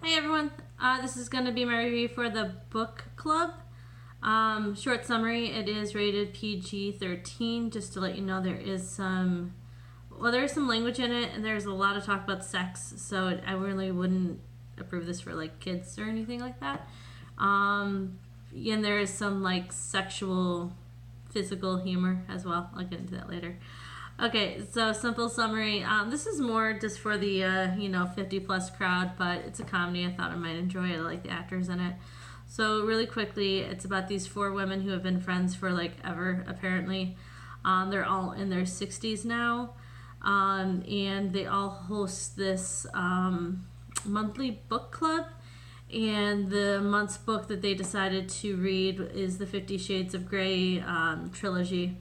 Hey everyone, this is going to be my review for the book club. Short summary, it is rated PG-13. Just to let you know, there is some language in it, and there's a lot of talk about sex, so I really wouldn't approve this for like kids or anything like that. And there is some like sexual, physical humor as well. I'll get into that later. Okay, so simple summary. This is more just for the 50 plus crowd, but it's a comedy. I thought I might enjoy it. I like the actors in it. So really quickly, it's about these four women who have been friends for like ever. Apparently, they're all in their 60s now, and they all host this monthly book club. And the month's book that they decided to read is the 50 Shades of Grey trilogy.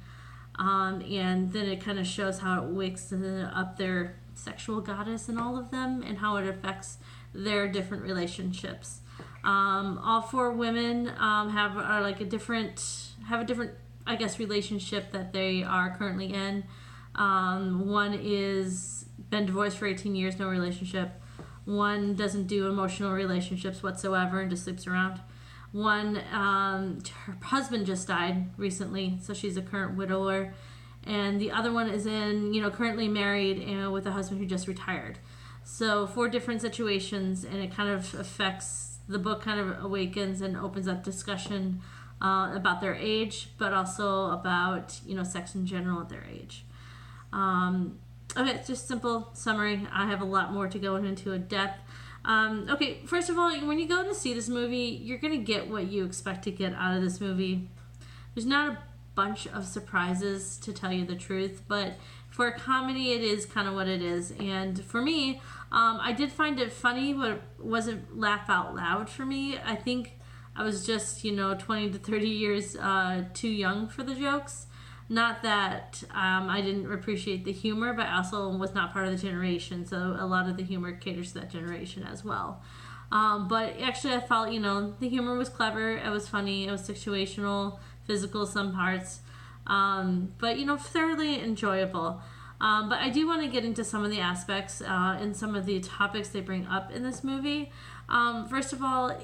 And then it kind of shows how it wakes up their sexual goddess in all of them and how it affects their different relationships. All four women have a different, I guess, relationship that they are currently in. One is been divorced for 18 years, no relationship. One doesn't do emotional relationships whatsoever and just sleeps around. One, her husband just died recently, so she's a current widower. And the other one is currently married and with a husband who just retired. So four different situations, and it kind of affects, the book kind of awakens and opens up discussion about their age, but also about, sex in general at their age. Okay, just simple summary. I have a lot more to go into in depth. Okay, first of all, when you go to see this movie, you're going to get what you expect to get out of this movie. There's not a bunch of surprises, to tell you the truth, but for a comedy, it is kind of what it is. And for me, I did find it funny, but it wasn't laugh out loud for me. I think I was just, 20 to 30 years too young for the jokes. Not that I didn't appreciate the humor, but I also was not part of the generation, so a lot of the humor caters to that generation as well. But actually, I felt, the humor was clever, it was funny, it was situational, physical some parts, but, thoroughly enjoyable. But I do want to get into some of the aspects and some of the topics they bring up in this movie. First of all,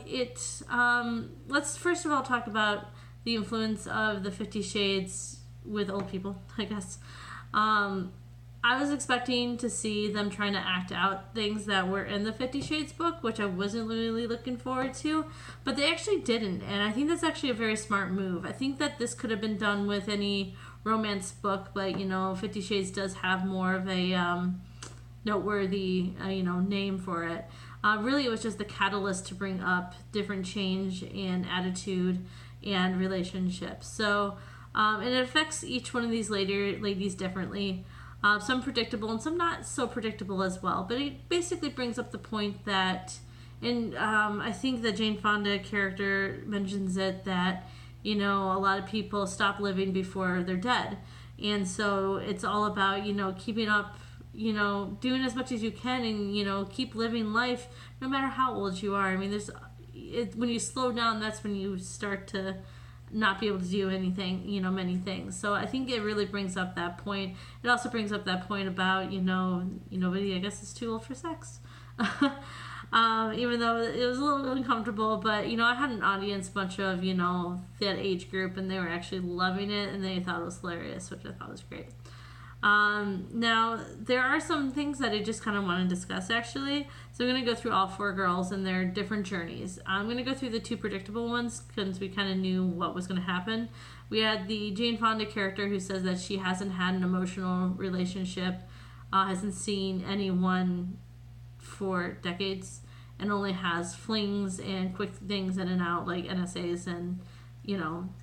let's first of all talk about the influence of the 50 Shades with old people, I guess. I was expecting to see them trying to act out things that were in the 50 Shades book, which I wasn't really looking forward to, but they actually didn't, and I think that's actually a very smart move. I think that this could have been done with any romance book, but 50 Shades does have more of a noteworthy name for it. Really, it was just the catalyst to bring up different change in attitude and relationships. So and it affects each one of these ladies differently. Some predictable and some not so predictable as well. But it basically brings up the point that, and I think the Jane Fonda character mentions it, that, a lot of people stop living before they're dead. And so it's all about, keeping up, doing as much as you can and, keep living life no matter how old you are. I mean, when you slow down, that's when you start to not be able to do anything, many things. So I think it really brings up that point. It also brings up that point about, nobody, I guess, is too old for sex. Even though it was a little uncomfortable, but, I had an audience, bunch of, that age group, and they were actually loving it, and they thought it was hilarious, which I thought was great. Now, there are some things that I just kind of want to discuss, actually. So I'm going to go through all four girls and their different journeys. I'm going to go through the two predictable ones because we kind of knew what was going to happen. We had the Jane Fonda character who says that she hasn't had an emotional relationship, hasn't seen anyone for decades, and only has flings and quick things in and out like NSAs and,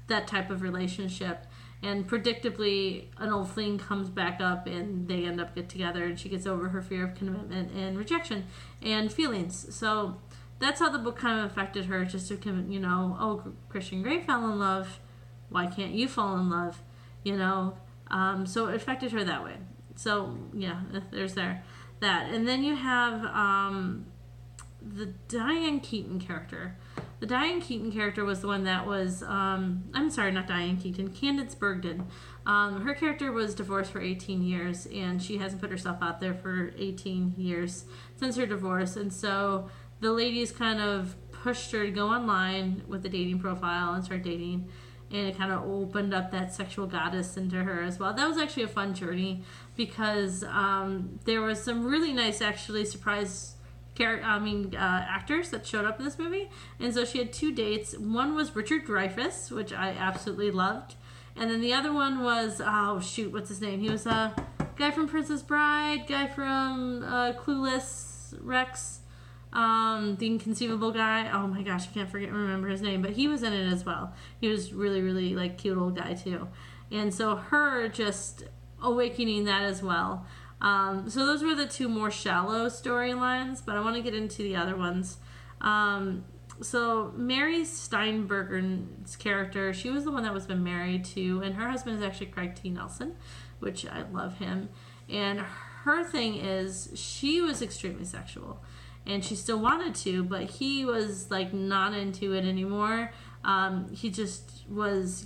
that type of relationship. And predictably, an old fling comes back up and they end up get together and she gets over her fear of commitment and rejection and feelings. So that's how the book kind of affected her, just to, Christian Grey fell in love. Why can't you fall in love? So it affected her that way. So, yeah, there's that. And then you have the Diane Keaton character. The Diane Keaton character was the one that was, I'm sorry, not Diane Keaton, Candice Bergen. Her character was divorced for 18 years, and she hasn't put herself out there for 18 years since her divorce. And so the ladies kind of pushed her to go online with a dating profile and start dating, and it kind of opened up that sexual goddess into her as well. That was actually a fun journey because there was some really nice, actually, surprise actors that showed up in this movie. And so she had 2 dates. One was Richard Dreyfuss, which I absolutely loved. And then the other one was, what's his name? He was a guy from Princess Bride, guy from Clueless, Rex, the inconceivable guy. Oh my gosh, I can't remember his name, but he was in it as well. He was really, really like cute old guy too. And so her just awakening that as well. So those were the 2 more shallow storylines, but I want to get into the other ones. So Mary Steenburgen's character, she was the one that was been married to, and her husband is actually Craig T. Nelson, which I love him. And her thing is, she was extremely sexual, and she still wanted to, but he was like not into it anymore. He just was,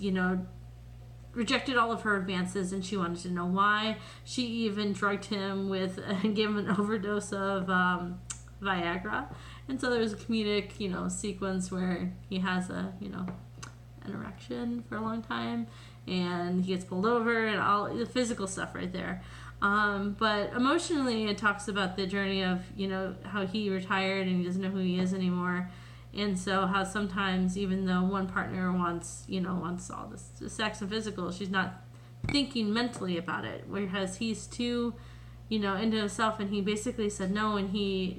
rejected all of her advances, and she wanted to know why. She even drugged him with and gave him an overdose of Viagra. And so there's a comedic, sequence where he has an erection for a long time, and he gets pulled over, and all the physical stuff right there. But emotionally, it talks about the journey of, how he retired and he doesn't know who he is anymore. And so how sometimes, even though one partner wants all this sex and physical, she's not thinking mentally about it. Whereas he's too, into himself, and he basically said no, and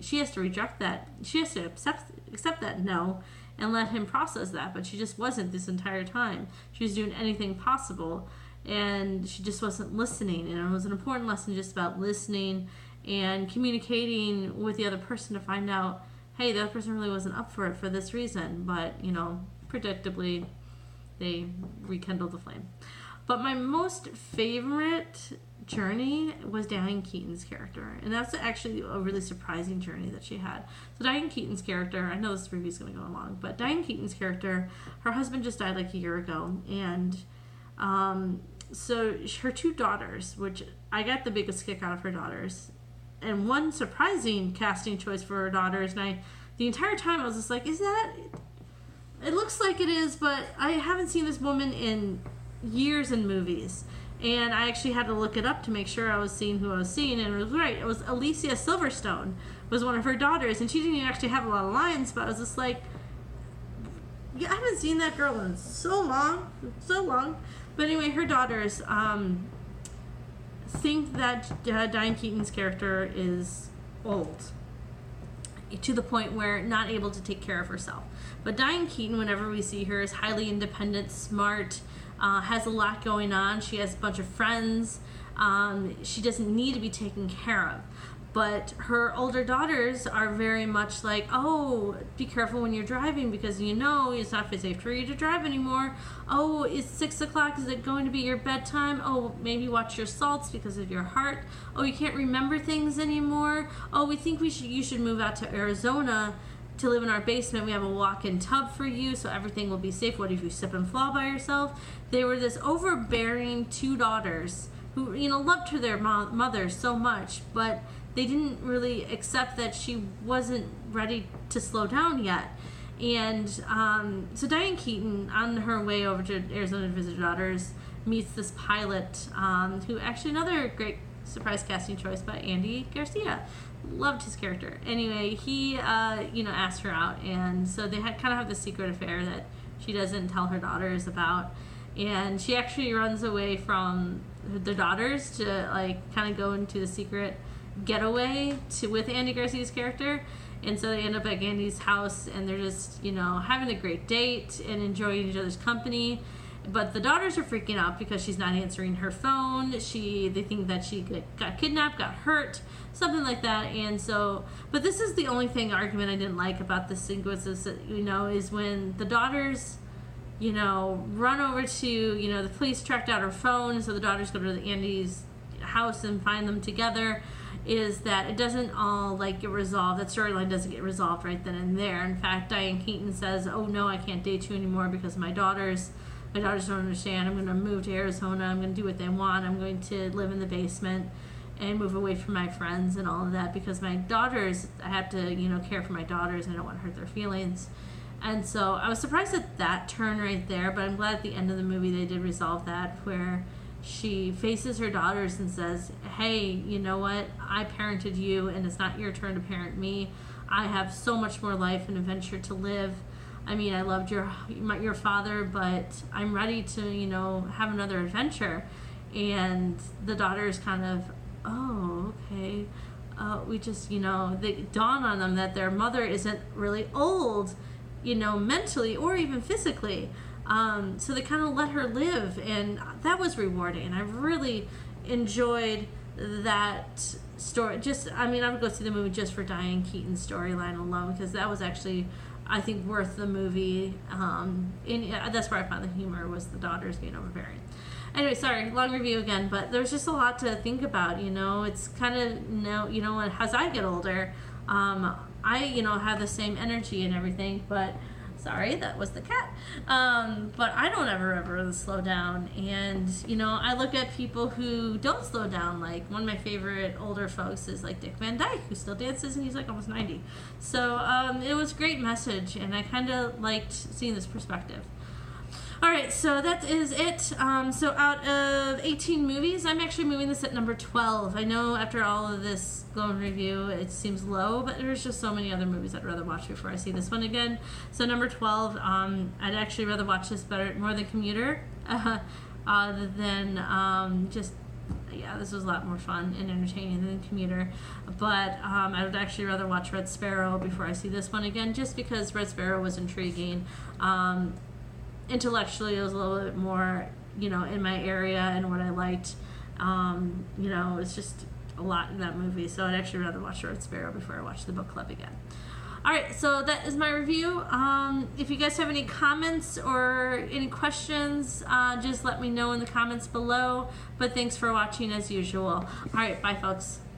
she has to reject that. She has to accept that no and let him process that. But she just wasn't this entire time. She was doing anything possible, and she just wasn't listening. And it was an important lesson just about listening and communicating with the other person to find out, hey, the other person really wasn't up for it for this reason, but, predictably, they rekindled the flame. But my most favorite journey was Diane Keaton's character, and that's actually a really surprising journey that she had. So Diane Keaton's character, I know this review's going to go along, but Diane Keaton's character, her husband just died like a year ago, and so her 2 daughters, which I got the biggest kick out of her daughters, and one surprising casting choice for her daughters, and the entire time I was just like, it looks like it is, but I haven't seen this woman in years in movies. And I actually had to look it up to make sure I was seeing who I was seeing, and it was right. It was Alicia Silverstone was one of her daughters, and she didn't even actually have a lot of lines, but I was just like, yeah, I haven't seen that girl in so long. But anyway, her daughters think that Diane Keaton's character is old, to the point where not able to take care of herself. But Diane Keaton, whenever we see her, is highly independent, smart, has a lot going on. She has a bunch of friends. She doesn't need to be taken care of. But her older daughters are very much like, oh, be careful when you're driving, because it's not safe for you to drive anymore. Oh, it's 6 o'clock. Is it going to be your bedtime? Oh, maybe watch your salts because of your heart. Oh, you can't remember things anymore. Oh, we think you should move out to Arizona to live in our basement. We have a walk-in tub for you, so everything will be safe. What if you slip and fall by yourself? They were this overbearing 2 daughters who, loved their mother so much, but they didn't really accept that she wasn't ready to slow down yet. And so Diane Keaton, on her way over to Arizona to visit her daughters, meets this pilot, who actually, another great surprise casting choice by Andy Garcia. Loved his character. Anyway, he asked her out, and so they kind of have this secret affair that she doesn't tell her daughters about. And she actually runs away from the daughters to kind of go into the secret getaway with Andy Garcia's character. And so they end up at Andy's house, and they're just having a great date and enjoying each other's company. But the daughters are freaking out because she's not answering her phone. They think that she got kidnapped, got hurt, something like that. And so, but this is the only argument I didn't like about this sequence is when the daughters run over to, the police tracked out her phone, so the daughters go to Andy's house and find them together, is that it doesn't all get resolved. That storyline doesn't get resolved right then and there. In fact, Diane Keaton says, oh no, I can't date you anymore because my daughters don't understand. I'm going to move to Arizona. I'm going to do what they want. I'm going to live in the basement. and move away from my friends and all of that, because my daughters, I have to, care for my daughters. I don't want to hurt their feelings. And so I was surprised at that turn right there, but I'm glad at the end of the movie they did resolve that, where she faces her daughters and says, hey, you know what? I parented you, and it's not your turn to parent me. I have so much more life and adventure to live. I mean, I loved your father, but I'm ready to, have another adventure. And the daughters kind of, oh, okay. We just, they dawn on them that their mother isn't really old, mentally or even physically. So they kind of let her live, and that was rewarding. I really enjoyed that story. I would go see the movie just for Diane Keaton's storyline alone, because that was actually, I think, worth the movie. And that's where I found the humor, was the daughters being overbearing. Anyway, sorry, long review again, but there's just a lot to think about. It's kind of, as I get older, I, have the same energy and everything, but sorry, that was the cat. But I don't ever slow down. And, I look at people who don't slow down. Like, one of my favorite older folks is like Dick Van Dyke, who still dances, and he's like almost 90. So it was a great message, and I kind of liked seeing this perspective. All right, so that is it. So out of 18 movies, I'm actually moving this at number 12. I know after all of this glowing review, it seems low, but there's just so many other movies I'd rather watch before I see this one again. So number 12, I'd actually rather watch this more than Commuter, this was a lot more fun and entertaining than Commuter. But I would actually rather watch Red Sparrow before I see this one again, just because Red Sparrow was intriguing. Intellectually, it was a little bit more, in my area and what I liked. It's just a lot in that movie. So I'd actually rather watch Red Sparrow before I watch the book club again. All right, so that is my review. If you guys have any comments or any questions, just let me know in the comments below. But thanks for watching as usual. All right, bye, folks.